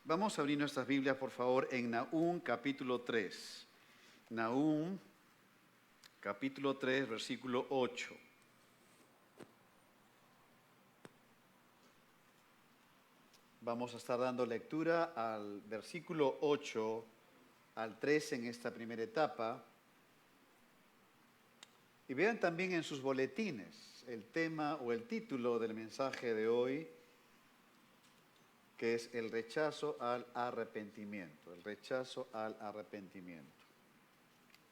Vamos a abrir nuestras Biblias, por favor, en Nahum capítulo 3. Nahum capítulo 3, versículo 8. Vamos a estar dando lectura al versículo 8 al 13 en esta primera etapa. Y vean también en sus boletines el tema o el título del mensaje de hoy, que es el rechazo al arrepentimiento. El rechazo al arrepentimiento.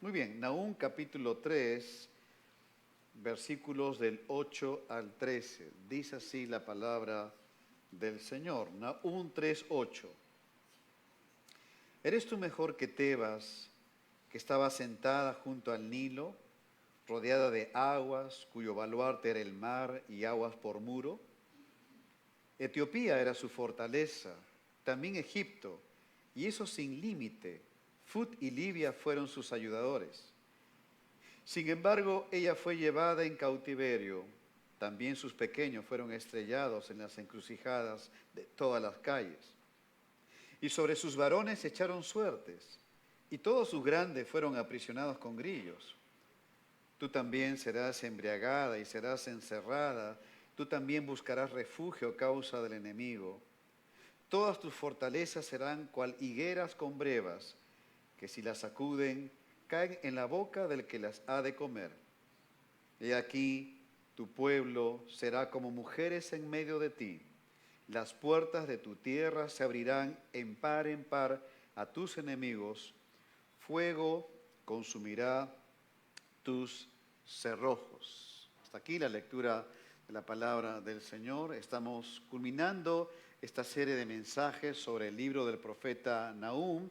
Muy bien, Nahum capítulo 3, versículos del 8 al 13. Dice así la palabra del Señor. Nahum 3, 8. ¿Eres tú mejor que Tebas, que estaba sentada junto al Nilo, rodeada de aguas, cuyo baluarte era el mar y aguas por muro? Etiopía era su fortaleza, también Egipto, y eso sin límite. Fut y Libia fueron sus ayudadores. Sin embargo, ella fue llevada en cautiverio. También sus pequeños fueron estrellados en las encrucijadas de todas las calles. Y sobre sus varones echaron suertes, y todos sus grandes fueron aprisionados con grillos. Tú también serás embriagada y serás encerrada. Tú también buscarás refugio a causa del enemigo. Todas tus fortalezas serán cual higueras con brevas, que si las sacuden, caen en la boca del que las ha de comer. He aquí, tu pueblo será como mujeres en medio de ti. Las puertas de tu tierra se abrirán en par a tus enemigos. Fuego consumirá tus cerrojos. Hasta aquí la lectura de la palabra del Señor. Estamos culminando esta serie de mensajes sobre el libro del profeta Nahum.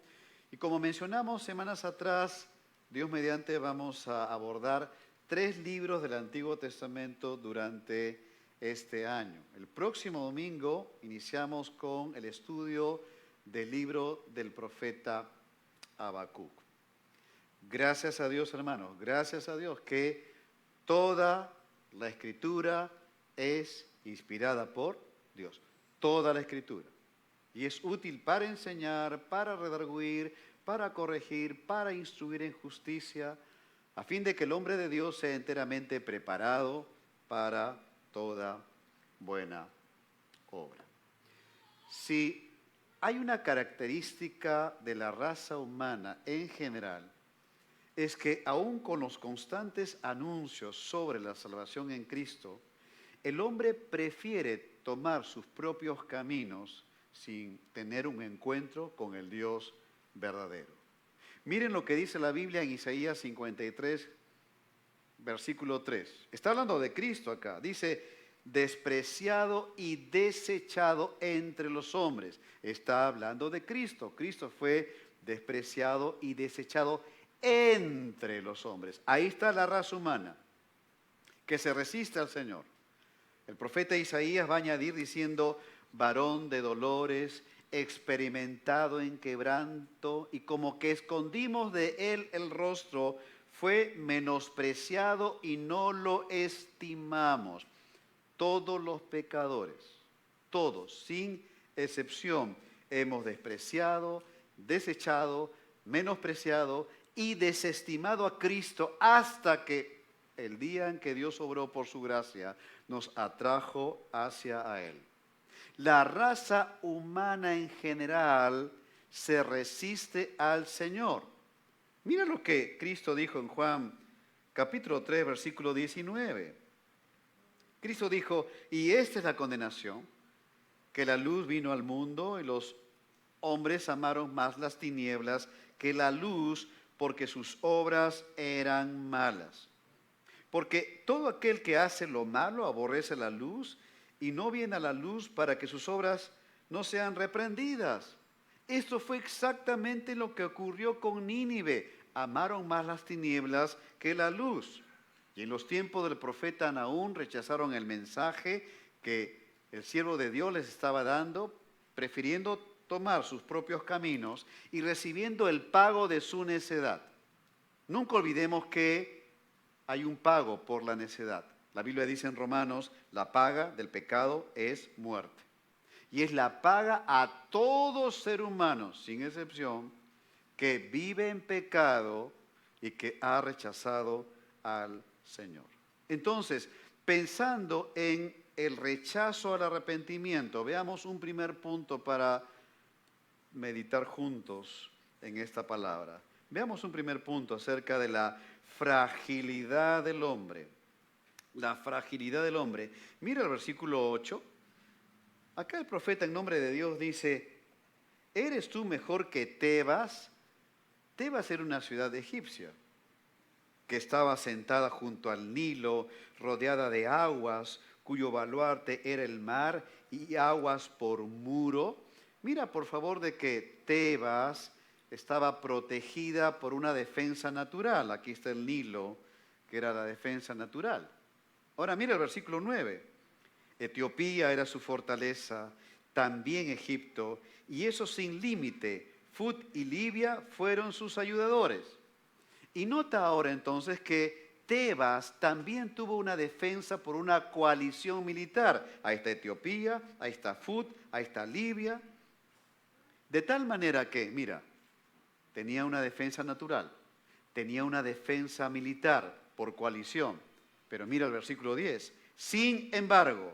Y como mencionamos semanas atrás, Dios mediante vamos a abordar 3 libros del Antiguo Testamento durante este año. El próximo domingo iniciamos con el estudio del libro del profeta Habacuc. Gracias a Dios, hermanos, gracias a Dios que toda la Escritura es inspirada por Dios. Toda la Escritura. Y es útil para enseñar, para redarguir, para corregir, para instruir en justicia, a fin de que el hombre de Dios sea enteramente preparado para toda buena obra. Si hay una característica de la raza humana en general, es que aun con los constantes anuncios sobre la salvación en Cristo, el hombre prefiere tomar sus propios caminos sin tener un encuentro con el Dios verdadero. Miren lo que dice la Biblia en Isaías 53, versículo 3. Está hablando de Cristo acá. Dice, despreciado y desechado entre los hombres. Está hablando de Cristo. Cristo fue despreciado y desechado entre los hombres. Ahí está la raza humana que se resiste al Señor. El profeta Isaías va a añadir diciendo, varón de dolores, experimentado en quebranto, y como que escondimos de él el rostro, fue menospreciado y no lo estimamos. Todos los pecadores, todos, sin excepción, hemos despreciado, desechado, menospreciado y desestimado a Cristo hasta que el día en que Dios obró por su gracia nos atrajo hacia a Él. La raza humana en general se resiste al Señor. Mira lo que Cristo dijo en Juan capítulo 3, versículo 19. Cristo dijo, y esta es la condenación, que la luz vino al mundo y los hombres amaron más las tinieblas que la luz porque sus obras eran malas. Porque todo aquel que hace lo malo aborrece la luz y no viene a la luz para que sus obras no sean reprendidas. Esto fue exactamente lo que ocurrió con Nínive. Amaron más las tinieblas que la luz. Y en los tiempos del profeta Nahum rechazaron el mensaje que el siervo de Dios les estaba dando, prefiriendo tomar sus propios caminos y recibiendo el pago de su necedad. Nunca olvidemos que hay un pago por la necedad. La Biblia dice en Romanos, la paga del pecado es muerte. y es la paga a todo ser humano, sin excepción, que vive en pecado y que ha rechazado al Señor. Entonces, pensando en el rechazo al arrepentimiento, veamos un primer punto para meditar juntos en esta palabra. Veamos un primer punto acerca de la fragilidad del hombre. La fragilidad del hombre. Mira el versículo 8. Acá el profeta en nombre de Dios dice, ¿eres tú mejor que Tebas? Tebas era una ciudad egipcia que estaba sentada junto al Nilo, rodeada de aguas, cuyo baluarte era el mar y aguas por muro. Mira, por favor, de que Tebas estaba protegida por una defensa natural. Aquí está el Nilo, que era la defensa natural. Ahora mira el versículo 9. Etiopía era su fortaleza, también Egipto, y eso sin límite. Fut y Libia fueron sus ayudadores. Y nota ahora entonces que Tebas también tuvo una defensa por una coalición militar. Ahí está Etiopía, ahí está Fut, ahí está Libia. De tal manera que, mira, tenía una defensa natural, tenía una defensa militar por coalición. Pero mira el versículo 10. Sin embargo,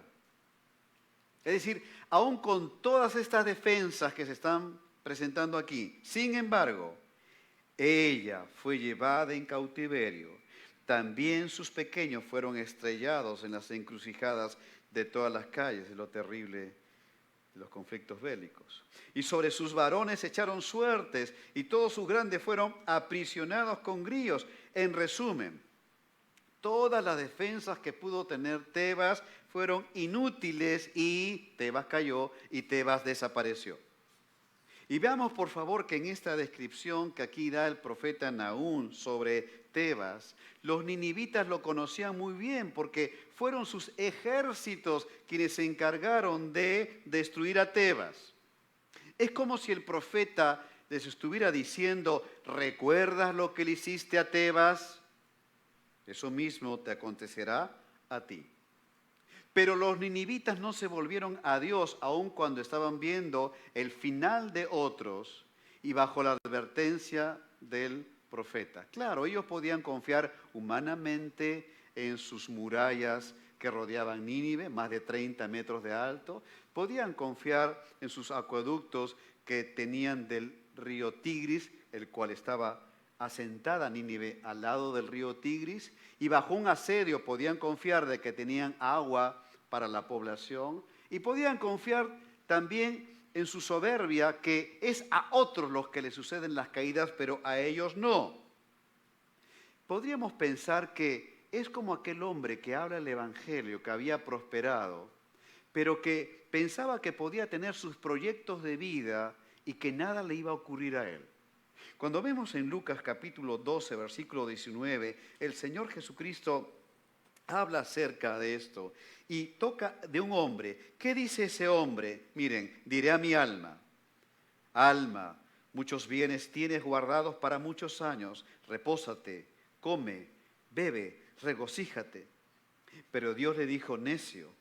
es decir, aún con todas estas defensas que se están presentando aquí, sin embargo, ella fue llevada en cautiverio. También sus pequeños fueron estrellados en las encrucijadas de todas las calles, de lo terrible de los conflictos bélicos. Y sobre sus varones echaron suertes, y todos sus grandes fueron aprisionados con grillos. En resumen, todas las defensas que pudo tener Tebas fueron inútiles y Tebas cayó y Tebas desapareció. Y veamos por favor que en esta descripción que aquí da el profeta Nahum sobre Tebas, los ninivitas lo conocían muy bien porque fueron sus ejércitos quienes se encargaron de destruir a Tebas. Es como si el profeta les estuviera diciendo, ¿recuerdas lo que le hiciste a Tebas? Eso mismo te acontecerá a ti. Pero los ninivitas no se volvieron a Dios aun cuando estaban viendo el final de otros y bajo la advertencia del profeta. Claro, ellos podían confiar humanamente en sus murallas que rodeaban Nínive, más de 30 metros de alto. Podían confiar en sus acueductos que tenían del río Tigris, el cual estaba asentada Nínive al lado del río Tigris, y bajo un asedio podían confiar de que tenían agua para la población, y podían confiar también en su soberbia, que es a otros los que les suceden las caídas, pero a ellos no. Podríamos pensar que es como aquel hombre que habla el Evangelio, que había prosperado, pero que pensaba que podía tener sus proyectos de vida y que nada le iba a ocurrir a él. Cuando vemos en Lucas capítulo 12, versículo 19, el Señor Jesucristo habla acerca de esto y toca de un hombre. ¿Qué dice ese hombre? Miren, diré a mi alma, alma, muchos bienes tienes guardados para muchos años, repósate, come, bebe, regocíjate. Pero Dios le dijo, necio,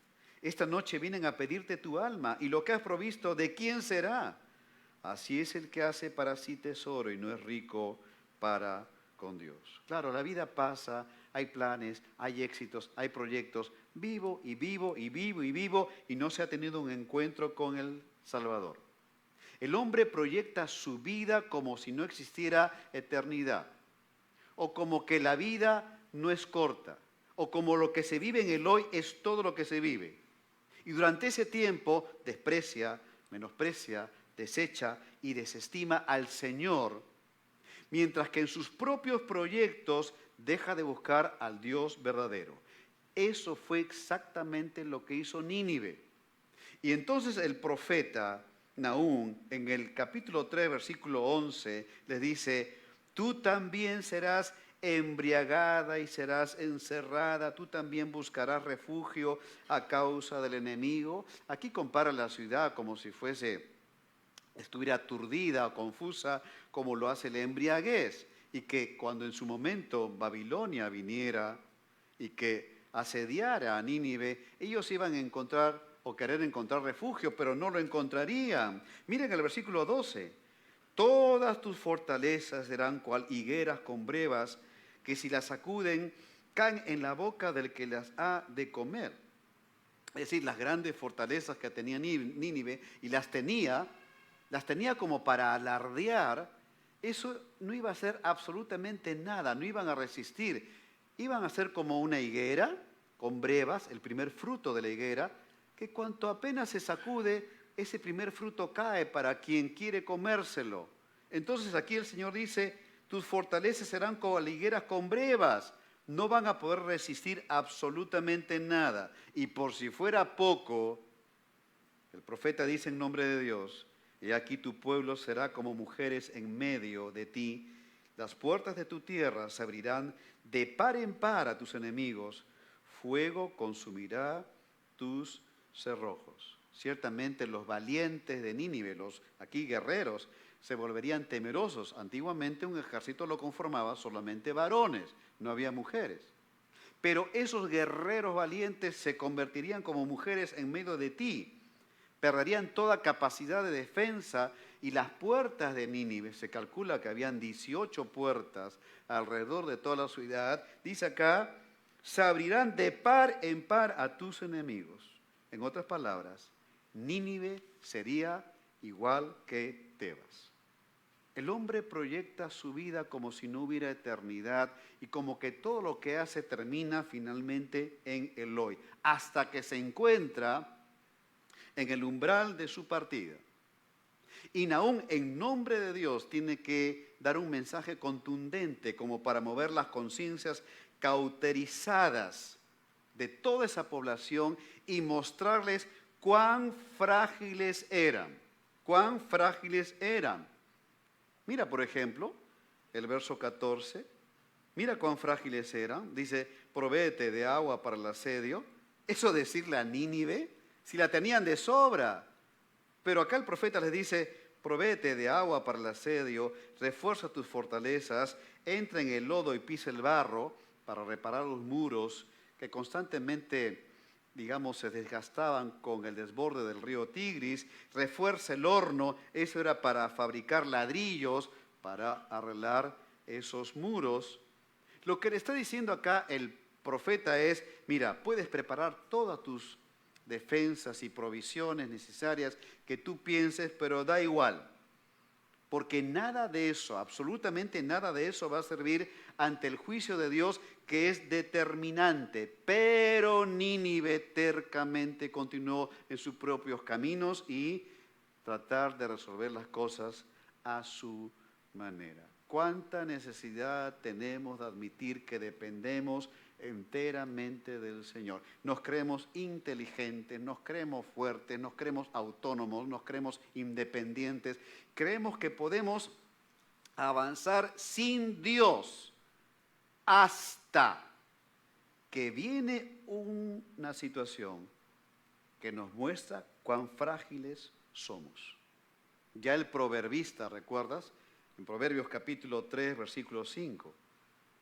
esta noche vienen a pedirte tu alma y lo que has provisto, ¿de quién será? Así es el que hace para sí tesoro y no es rico para con Dios. Claro, la vida pasa, hay planes, hay éxitos, hay proyectos. Vivo y vivo y vivo y vivo y no se ha tenido un encuentro con el Salvador. El hombre proyecta su vida como si no existiera eternidad, o como que la vida no es corta, o como lo que se vive en el hoy es todo lo que se vive. Y durante ese tiempo desprecia, menosprecia, desecha y desestima al Señor, mientras que en sus propios proyectos deja de buscar al Dios verdadero. Eso fue exactamente lo que hizo Nínive. Y entonces el profeta Nahum, en el capítulo 3, versículo 11, les dice, tú también serás embriagada y serás encerrada, tú también buscarás refugio a causa del enemigo. Aquí compara la ciudad como si estuviera aturdida o confusa, como lo hace la embriaguez, y que cuando en su momento Babilonia viniera y que asediara a Nínive, ellos iban a encontrar o querer encontrar refugio, pero no lo encontrarían. Miren el versículo 12. Todas tus fortalezas serán cual higueras con brevas, que si las sacuden, caen en la boca del que las ha de comer. Es decir, las grandes fortalezas que tenía Nínive, y las tenía como para alardear, eso no iba a ser absolutamente nada, no iban a resistir. Iban a ser como una higuera con brevas, el primer fruto de la higuera, que cuanto apenas se sacude, ese primer fruto cae para quien quiere comérselo. Entonces aquí el Señor dice, tus fortalezas serán como higueras con brevas, no van a poder resistir absolutamente nada. Y por si fuera poco, el profeta dice en nombre de Dios, y aquí tu pueblo será como mujeres en medio de ti, las puertas de tu tierra se abrirán de par en par a tus enemigos, fuego consumirá tus cerrojos. Ciertamente los valientes de Nínive, los aquí guerreros, se volverían temerosos. Antiguamente un ejército lo conformaba solamente varones, no había mujeres. Pero esos guerreros valientes se convertirían como mujeres en medio de ti, perderían toda capacidad de defensa y las puertas de Nínive, se calcula que habían 18 puertas alrededor de toda la ciudad, dice acá, se abrirán de par en par a tus enemigos. En otras palabras, Nínive sería igual que Tebas. El hombre proyecta su vida como si no hubiera eternidad y como que todo lo que hace termina finalmente en el hoy, hasta que se encuentra en el umbral de su partida. Y Nahum, en nombre de Dios, tiene que dar un mensaje contundente como para mover las conciencias cauterizadas de toda esa población y mostrarles cuán frágiles eran, cuán frágiles eran. Mira, por ejemplo, el verso 14, mira cuán frágiles eran, dice, provéete de agua para el asedio. Eso decirle a Nínive, si la tenían de sobra. Pero acá el profeta les dice, provéete de agua para el asedio, refuerza tus fortalezas, entra en el lodo y pisa el barro para reparar los muros que constantemente, digamos, se desgastaban con el desborde del río Tigris, refuerza el horno, eso era para fabricar ladrillos, para arreglar esos muros. Lo que le está diciendo acá el profeta es, mira, puedes preparar todas tus defensas y provisiones necesarias que tú pienses, pero da igual, porque nada de eso, absolutamente nada de eso va a servir ante el juicio de Dios, que es determinante. Pero Nínive tercamente continuó en sus propios caminos y tratar de resolver las cosas a su manera. ¿Cuánta necesidad tenemos de admitir que dependemos enteramente del Señor? Nos creemos inteligentes, nos creemos fuertes, nos creemos autónomos, nos creemos independientes. Creemos que podemos avanzar sin Dios hasta que viene una situación que nos muestra cuán frágiles somos. Ya el proverbista, ¿recuerdas? En Proverbios capítulo 3, versículo 5,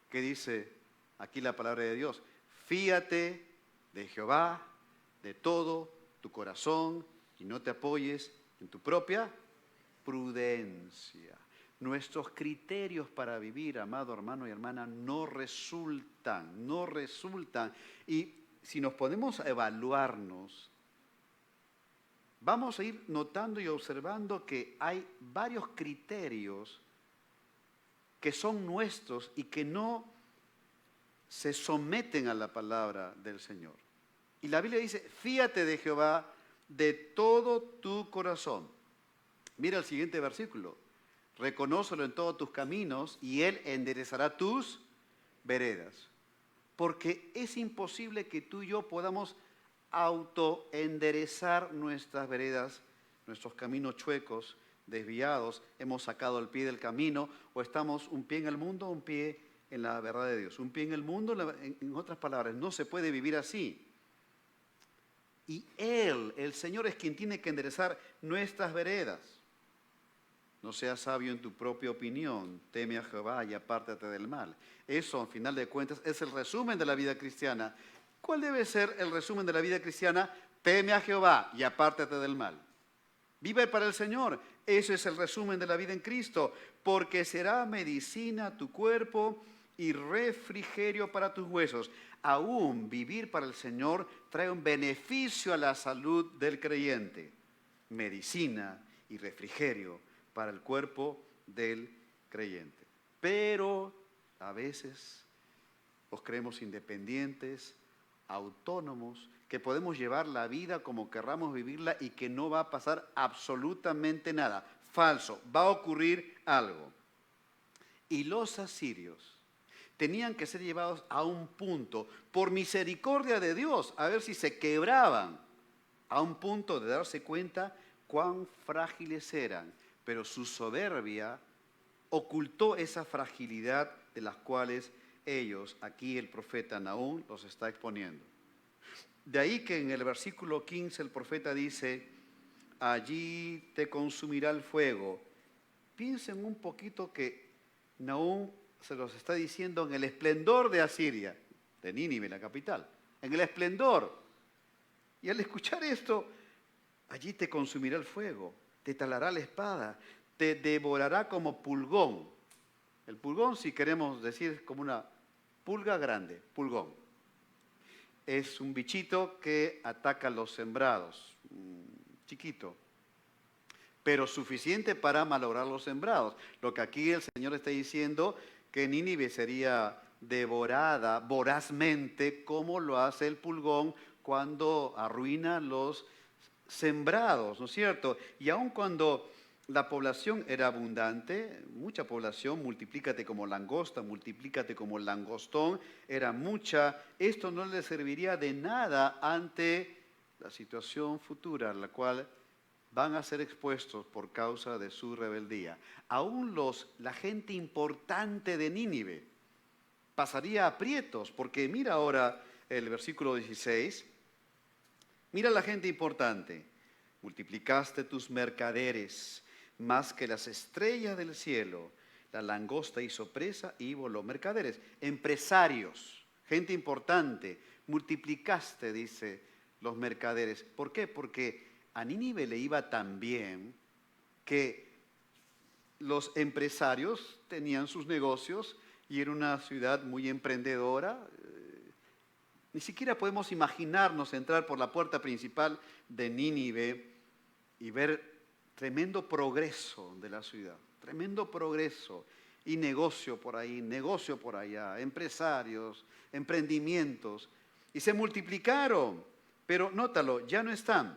que dice aquí la palabra de Dios, fíate de Jehová de todo tu corazón y no te apoyes en tu propia prudencia. Nuestros criterios para vivir, amado hermano y hermana, no resultan. Y si nos ponemos a evaluarnos, vamos a ir notando y observando que hay varios criterios que son nuestros y que no se someten a la palabra del Señor. Y la Biblia dice, fíate de Jehová de todo tu corazón. Mira el siguiente versículo. Reconócelo en todos tus caminos y Él enderezará tus veredas. Porque es imposible que tú y yo podamos autoenderezar nuestras veredas, nuestros caminos chuecos, desviados, hemos sacado el pie del camino o estamos un pie en el mundo, un pie en la verdad de Dios. Un pie en el mundo, en otras palabras, no se puede vivir así. Y Él, el Señor, es quien tiene que enderezar nuestras veredas. No seas sabio en tu propia opinión, teme a Jehová y apártate del mal. Eso, al final de cuentas, es el resumen de la vida cristiana. ¿Cuál debe ser el resumen de la vida cristiana? Teme a Jehová y apártate del mal. Vive para el Señor. Eso es el resumen de la vida en Cristo. Porque será medicina a tu cuerpo y refrigerio para tus huesos. Aún vivir para el Señor trae un beneficio a la salud del creyente. Medicina y refrigerio para el cuerpo del creyente. Pero a veces los creemos independientes, autónomos, que podemos llevar la vida como querramos vivirla y que no va a pasar absolutamente nada. Falso, va a ocurrir algo. Y los asirios tenían que ser llevados a un punto, por misericordia de Dios, a ver si se quebraban, a un punto de darse cuenta cuán frágiles eran. Pero su soberbia ocultó esa fragilidad de las cuales ellos, aquí el profeta Nahum los está exponiendo. De ahí que en el versículo 15 el profeta dice, allí te consumirá el fuego. Piensen un poquito que Nahum se los está diciendo en el esplendor de Asiria, de Nínive, la capital, en el esplendor. Y al escuchar esto, allí te consumirá el fuego, te talará la espada, te devorará como pulgón. El pulgón, si queremos decir, es como una pulga grande, pulgón. Es un bichito que ataca los sembrados, chiquito, pero suficiente para malograr los sembrados. Lo que aquí el Señor está diciendo, que Nínive sería devorada vorazmente, como lo hace el pulgón cuando arruina los sembrados, ¿no es cierto? Y aun cuando la población era abundante, mucha población, multiplícate como langosta, multiplícate como langostón, era mucha, esto no le serviría de nada ante la situación futura, a la cual van a ser expuestos por causa de su rebeldía. Aún la gente importante de Nínive pasaría aprietos, porque mira ahora el versículo 16, mira la gente importante, multiplicaste tus mercaderes más que las estrellas del cielo, la langosta hizo presa y voló. Mercaderes, empresarios, gente importante, multiplicaste, dice, los mercaderes. ¿Por qué? Porque a Nínive le iba tan bien que los empresarios tenían sus negocios y era una ciudad muy emprendedora. Ni siquiera podemos imaginarnos entrar por la puerta principal de Nínive y ver tremendo progreso de la ciudad, tremendo progreso y negocio por ahí, negocio por allá, empresarios, emprendimientos, y se multiplicaron, pero nótalo, ya no están,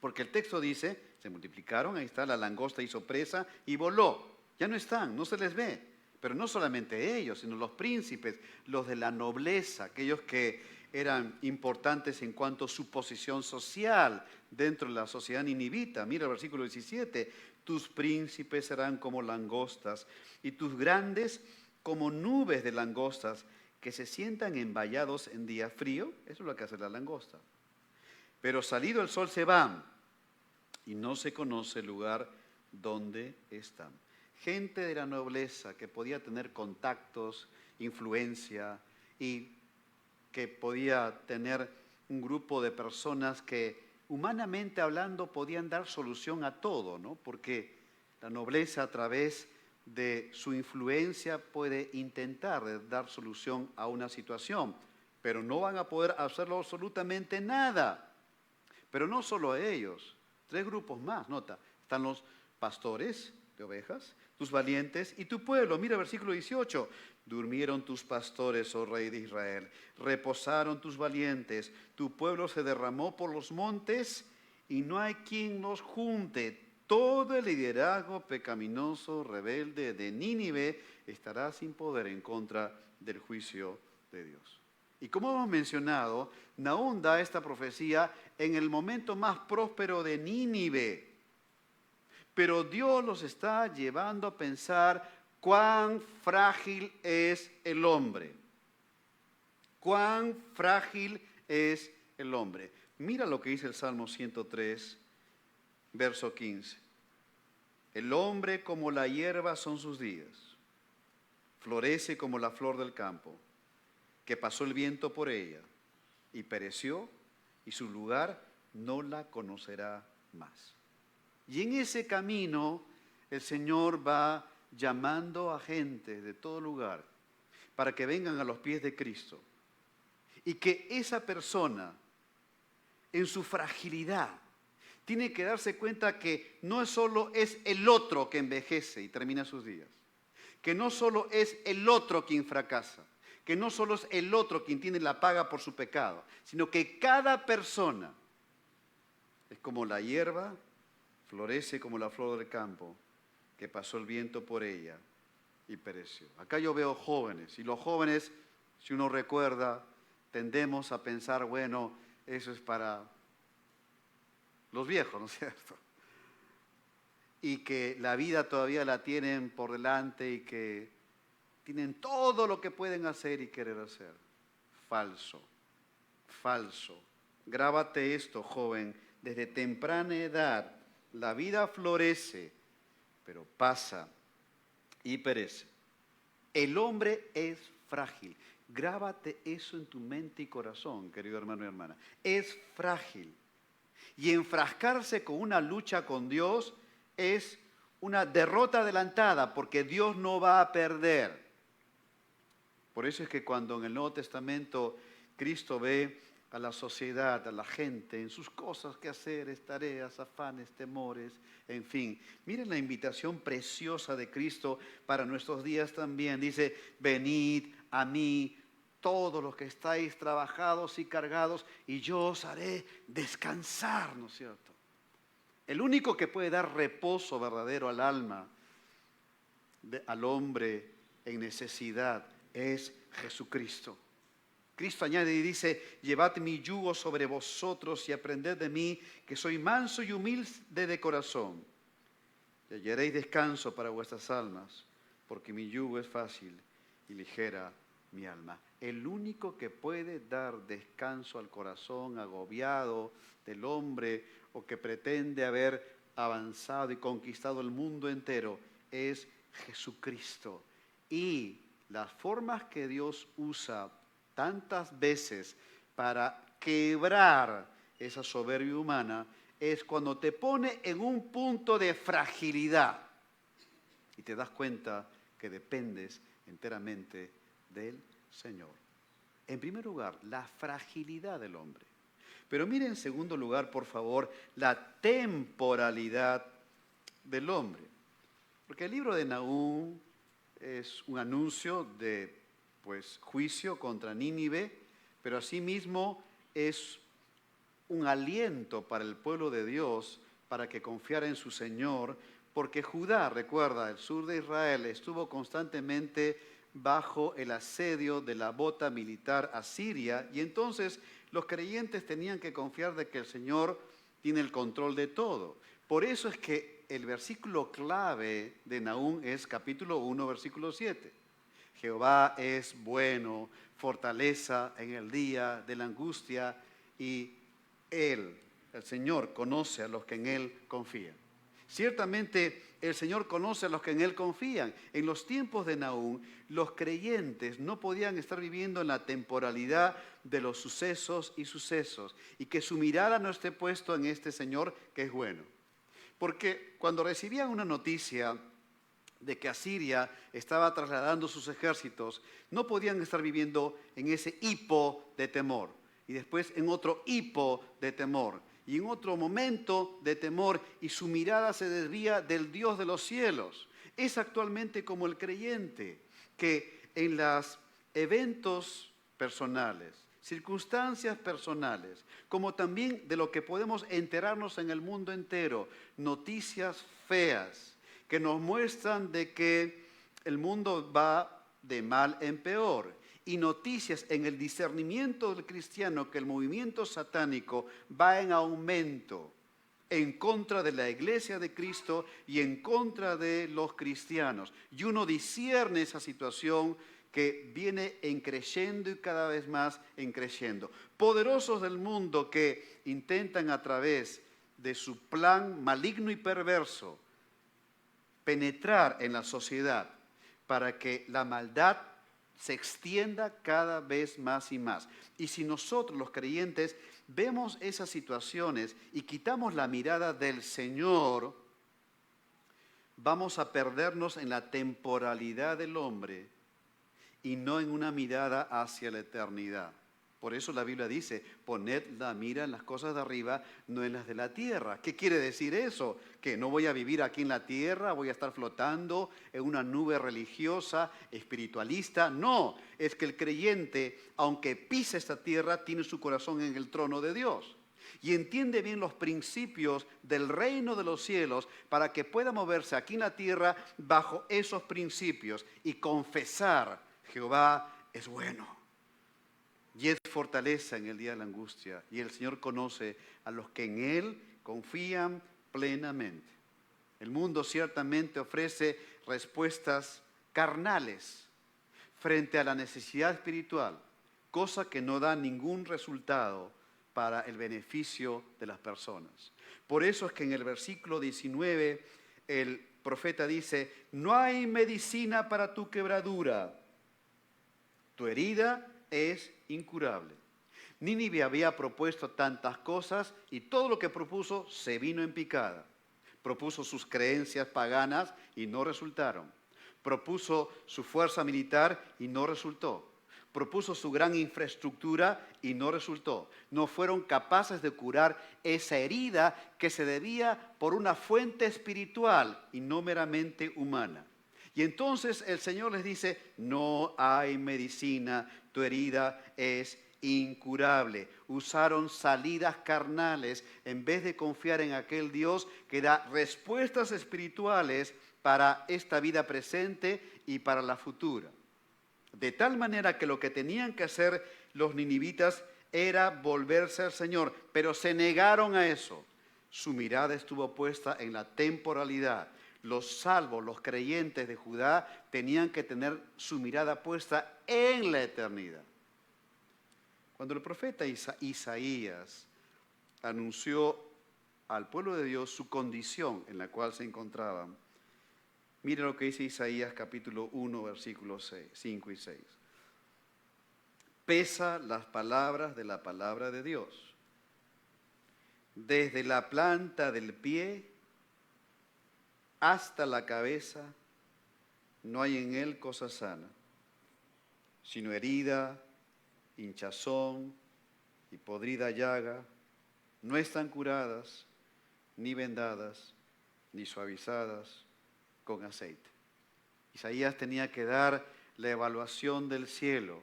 porque el texto dice, se multiplicaron, ahí está, la langosta hizo presa y voló, ya no están, no se les ve, pero no solamente ellos, sino los príncipes, los de la nobleza, aquellos que eran importantes en cuanto a su posición social dentro de la sociedad ninivita. Mira el versículo 17, tus príncipes serán como langostas y tus grandes como nubes de langostas que se sientan envallados en día frío. Eso es lo que hace la langosta. Pero salido el sol se van y no se conoce el lugar donde están. Gente de la nobleza que podía tener contactos, influencia y que podía tener un grupo de personas que humanamente hablando podían dar solución a todo, ¿no? Porque la nobleza a través de su influencia puede intentar dar solución a una situación, pero no van a poder hacerlo absolutamente nada. Pero no solo a ellos, 3 grupos más, nota, están los pastores de ovejas, tus valientes y tu pueblo. Mira versículo 18. Durmieron tus pastores, oh Rey de Israel, reposaron tus valientes, tu pueblo se derramó por los montes y no hay quien los junte. Todo el liderazgo pecaminoso, rebelde de Nínive estará sin poder en contra del juicio de Dios. Y como hemos mencionado, Nahum da esta profecía en el momento más próspero de Nínive. Pero Dios los está llevando a pensar cuán frágil es el hombre. Cuán frágil es el hombre. Mira lo que dice el Salmo 103, verso 15. El hombre como la hierba son sus días, florece como la flor del campo, que pasó el viento por ella y pereció, y su lugar no la conocerá más. Y en ese camino el Señor va llamando a gente de todo lugar para que vengan a los pies de Cristo. Y que esa persona, en su fragilidad, tiene que darse cuenta que no solo es el otro que envejece y termina sus días, que no solo es el otro quien fracasa, que no solo es el otro quien tiene la paga por su pecado, sino que cada persona es como la hierba, florece como la flor del campo, que pasó el viento por ella y pereció. Acá yo veo jóvenes, y los jóvenes, si uno recuerda, tendemos a pensar, bueno, eso es para los viejos, ¿no es cierto? Y que la vida todavía la tienen por delante y que tienen todo lo que pueden hacer y querer hacer. Falso, falso. Grábate esto, joven, desde temprana edad la vida florece, pero pasa y perece. El hombre es frágil. Grábate eso en tu mente y corazón, querido hermano y hermana. Es frágil. Y enfrascarse con una lucha con Dios es una derrota adelantada, porque Dios no va a perder. Por eso es que cuando en el Nuevo Testamento Cristo ve a la sociedad, a la gente, en sus cosas que hacer, tareas, afanes, temores, en fin. Miren la invitación preciosa de Cristo para nuestros días también. Dice, venid a mí todos los que estáis trabajados y cargados, y yo os haré descansar, ¿no es cierto? El único que puede dar reposo verdadero al alma, al hombre en necesidad, es Jesucristo. Cristo añade y dice, llevad mi yugo sobre vosotros y aprended de mí, que soy manso y humilde de corazón. Y hallaréis descanso para vuestras almas, porque mi yugo es fácil y ligera mi alma. El único que puede dar descanso al corazón agobiado del hombre o que pretende haber avanzado y conquistado el mundo entero es Jesucristo. Y las formas que Dios usa tantas veces para quebrar esa soberbia humana es cuando te pone en un punto de fragilidad y te das cuenta que dependes enteramente del Señor. En primer lugar, la fragilidad del hombre. Pero mire en segundo lugar, por favor, la temporalidad del hombre. Porque el libro de Nahum es un anuncio de juicio contra Nínive, pero asimismo es un aliento para el pueblo de Dios para que confiara en su Señor, porque Judá, recuerda, el sur de Israel estuvo constantemente bajo el asedio de la bota militar asiria, y entonces los creyentes tenían que confiar de que el Señor tiene el control de todo. Por eso es que el versículo clave de Nahum es capítulo 1, versículo 7. Jehová es bueno, fortaleza en el día de la angustia, y Él, el Señor, conoce a los que en Él confían. Ciertamente el Señor conoce a los que en Él confían. En los tiempos de Nahum, los creyentes no podían estar viviendo en la temporalidad de los sucesos y que su mirada no esté puesto en este Señor que es bueno. Porque cuando recibían una noticia de que Asiria estaba trasladando sus ejércitos, no podían estar viviendo en ese hipo de temor, y después en otro hipo de temor, y en otro momento de temor, y su mirada se desvía del Dios de los cielos. Es actualmente como el creyente, que en los eventos personales, circunstancias personales, como también de lo que podemos enterarnos en el mundo entero, noticias feas, que nos muestran de que el mundo va de mal en peor, y noticias en el discernimiento del cristiano que el movimiento satánico va en aumento en contra de la iglesia de Cristo y en contra de los cristianos. Y uno discierne esa situación que viene en creciendo y cada vez más en creciendo. Poderosos del mundo que intentan a través de su plan maligno y perverso penetrar en la sociedad para que la maldad se extienda cada vez más y más. Y si nosotros los creyentes vemos esas situaciones y quitamos la mirada del Señor, vamos a perdernos en la temporalidad del hombre y no en una mirada hacia la eternidad. Por eso la Biblia dice, poned la mira en las cosas de arriba, no en las de la tierra. ¿Qué quiere decir eso? Que no voy a vivir aquí en la tierra, voy a estar flotando en una nube religiosa, espiritualista. No, es que el creyente, aunque pise esta tierra, tiene su corazón en el trono de Dios. Y entiende bien los principios del reino de los cielos para que pueda moverse aquí en la tierra bajo esos principios y confesar, Jehová es bueno. Y es fortaleza en el día de la angustia. Y el Señor conoce a los que en Él confían plenamente. El mundo ciertamente ofrece respuestas carnales frente a la necesidad espiritual, cosa que no da ningún resultado para el beneficio de las personas. Por eso es que en el versículo 19 el profeta dice, no hay medicina para tu quebradura, tu herida es incurable. Nínive había propuesto tantas cosas y todo lo que propuso se vino en picada. Propuso sus creencias paganas y no resultaron. Propuso su fuerza militar y no resultó. Propuso su gran infraestructura y no resultó. No fueron capaces de curar esa herida que se debía por una fuente espiritual y no meramente humana. Y entonces el Señor les dice, no hay medicina, tu herida es incurable. Usaron salidas carnales en vez de confiar en aquel Dios que da respuestas espirituales para esta vida presente y para la futura. De tal manera que lo que tenían que hacer los ninivitas era volverse al Señor, pero se negaron a eso. Su mirada estuvo puesta en la temporalidad. Los salvos, los creyentes de Judá, tenían que tener su mirada puesta en la eternidad. Cuando el profeta Isaías anunció al pueblo de Dios su condición en la cual se encontraban, mire lo que dice Isaías capítulo 1, versículos 5 y 6. Pesa las palabras de la palabra de Dios. Desde la planta del pie hasta la cabeza no hay en él cosa sana, sino herida, hinchazón y podrida llaga. No están curadas, ni vendadas, ni suavizadas con aceite. Isaías tenía que dar la evaluación del cielo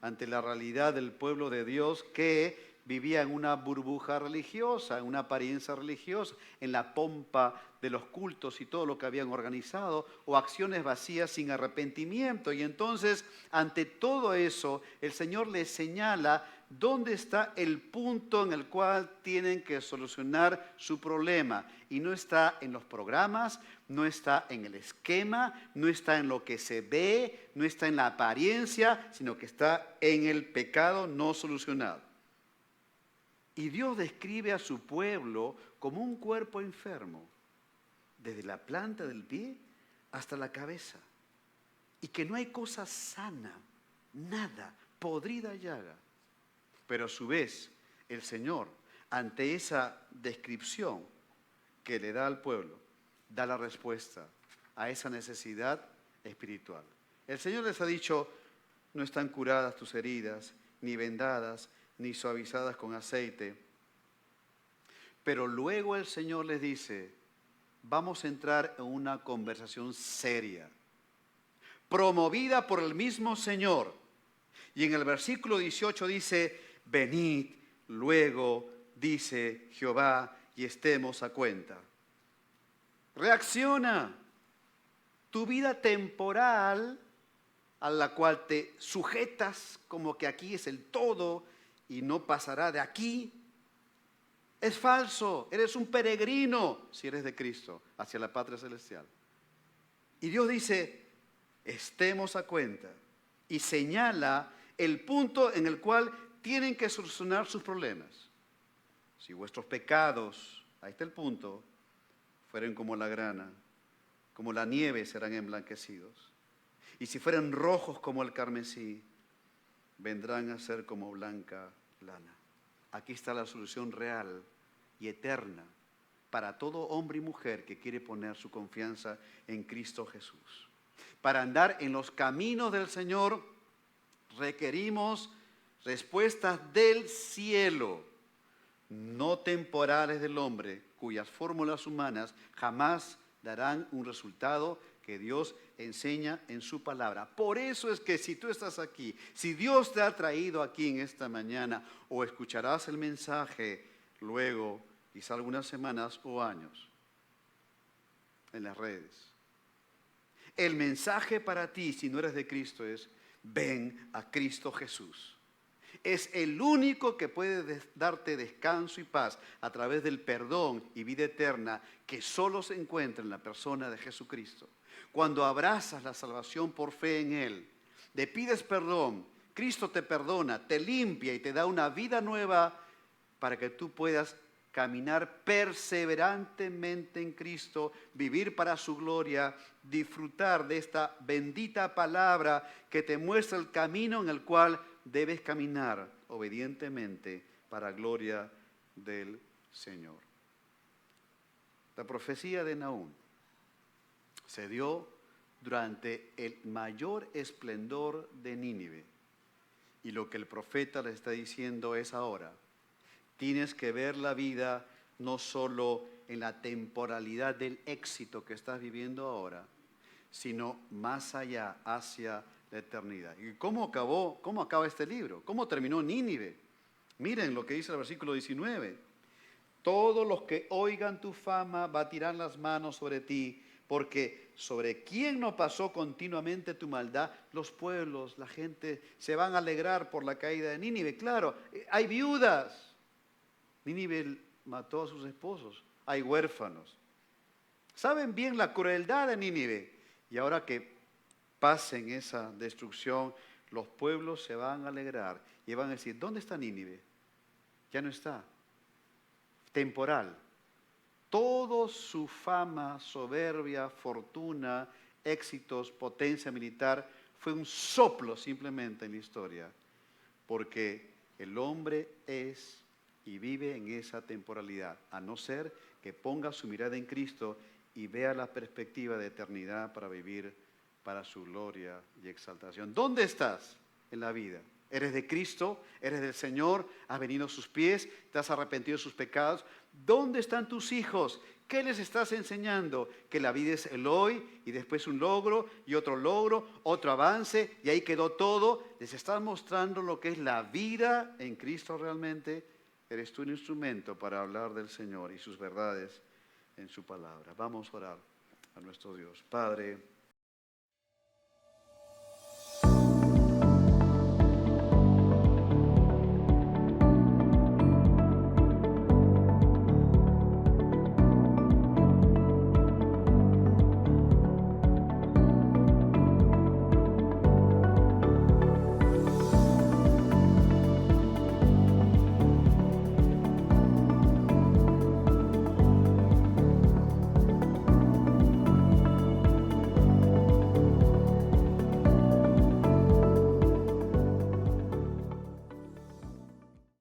ante la realidad del pueblo de Dios que vivía en una burbuja religiosa, en una apariencia religiosa, en la pompa de los cultos y todo lo que habían organizado, o acciones vacías sin arrepentimiento. Y entonces, ante todo eso, el Señor les señala dónde está el punto en el cual tienen que solucionar su problema. Y no está en los programas, no está en el esquema, no está en lo que se ve, no está en la apariencia, sino que está en el pecado no solucionado. Y Dios describe a su pueblo como un cuerpo enfermo, desde la planta del pie hasta la cabeza. Y que no hay cosa sana, nada, podrida llaga. Pero a su vez, el Señor, ante esa descripción que le da al pueblo, da la respuesta a esa necesidad espiritual. El Señor les ha dicho, no están curadas tus heridas, ni vendadas, ni suavizadas con aceite. Pero luego el Señor les dice, vamos a entrar en una conversación seria, promovida por el mismo Señor. Y en el versículo 18 dice, venid luego, dice Jehová, y estemos a cuenta. Reacciona. Tu vida temporal, a la cual te sujetas como que aquí es el todo y no pasará de aquí, es falso. Eres un peregrino, si eres de Cristo, hacia la patria celestial. Y Dios dice, estemos a cuenta, y señala el punto en el cual tienen que solucionar sus problemas. Si vuestros pecados, ahí está el punto, fueren como la grana, como la nieve serán emblanquecidos. Y si fueran rojos como el carmesí, vendrán a ser como blanca lana. aquí está la solución real y eterna para todo hombre y mujer que quiere poner su confianza en Cristo Jesús. Para andar en los caminos del Señor requerimos respuestas del cielo, no temporales del hombre, cuyas fórmulas humanas jamás darán un resultado que Dios enseña en su palabra. Por eso es que si tú estás aquí, si Dios te ha traído aquí en esta mañana, o escucharás el mensaje luego, quizá algunas semanas o años, en las redes. El mensaje para ti, si no eres de Cristo, es: ven a Cristo Jesús. Es el único que puede darte descanso y paz a través del perdón y vida eterna que solo se encuentra en la persona de Jesucristo. Cuando abrazas la salvación por fe en Él, le pides perdón, Cristo te perdona, te limpia y te da una vida nueva para que tú puedas caminar perseverantemente en Cristo, vivir para su gloria, disfrutar de esta bendita palabra que te muestra el camino en el cual debes caminar obedientemente para gloria del Señor. La profecía de Nahum se dio durante el mayor esplendor de Nínive. Y lo que el profeta le está diciendo es ahora: tienes que ver la vida no solo en la temporalidad del éxito que estás viviendo ahora, sino más allá, hacia la eternidad. ¿Y cómo acaba este libro? ¿Cómo terminó Nínive? Miren lo que dice el versículo 19. Todos los que oigan tu fama batirán las manos sobre ti, porque sobre quién no pasó continuamente tu maldad, los pueblos, la gente se van a alegrar por la caída de Nínive. Claro, hay viudas. Nínive mató a sus esposos. Hay huérfanos. Saben bien la crueldad de Nínive. Y ahora que pasen esa destrucción, los pueblos se van a alegrar y van a decir: ¿dónde está Nínive? Ya no está. Temporal. Todo su fama, soberbia, fortuna, éxitos, potencia militar fue un soplo simplemente en la historia, porque el hombre es y vive en esa temporalidad, a no ser que ponga su mirada en Cristo y vea la perspectiva de eternidad para vivir para su gloria y exaltación. ¿Dónde estás en la vida? ¿Eres de Cristo? ¿Eres del Señor? ¿Has venido a sus pies? ¿Te has arrepentido de sus pecados? ¿Dónde están tus hijos? ¿Qué les estás enseñando? Que la vida es el hoy y después un logro y otro avance y ahí quedó todo. ¿Les estás mostrando lo que es la vida en Cristo realmente? Eres tú un instrumento para hablar del Señor y sus verdades en su palabra. Vamos a orar a nuestro Dios. Padre,